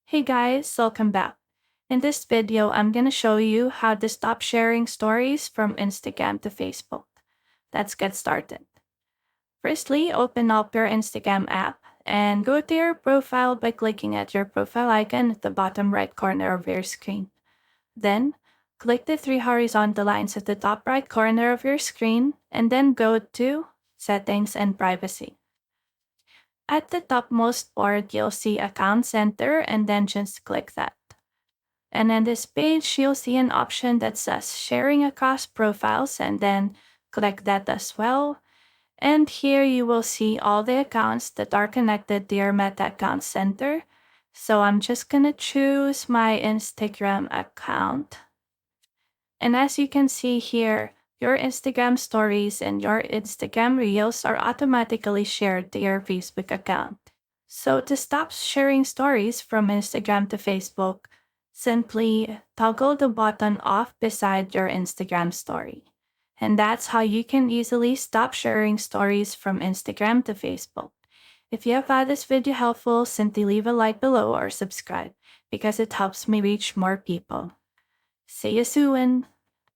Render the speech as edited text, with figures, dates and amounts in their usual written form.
Hey guys, welcome back. In this video, I'm gonna show you how to stop sharing stories from Instagram to Facebook. Let's get started. Firstly, open up your Instagram app and go to your profile by clicking at your profile icon at the bottom right corner of your screen. Then, click the three horizontal lines at the top right corner of your screen and then go to Settings and Privacy. At the topmost board, you'll see Account Center and then just click that. And on this page, you'll see an option that says Sharing Across Profiles and then click that as well. And here you will see all the accounts that are connected to your Meta Account Center. So I'm just gonna choose my Instagram account. And as you can see here, your Instagram stories and your Instagram reels are automatically shared to your Facebook account. So to stop sharing stories from Instagram to Facebook, simply toggle the button off beside your Instagram story. And that's how you can easily stop sharing stories from Instagram to Facebook. If you have found this video helpful, simply leave a like below or subscribe because it helps me reach more people. See you soon!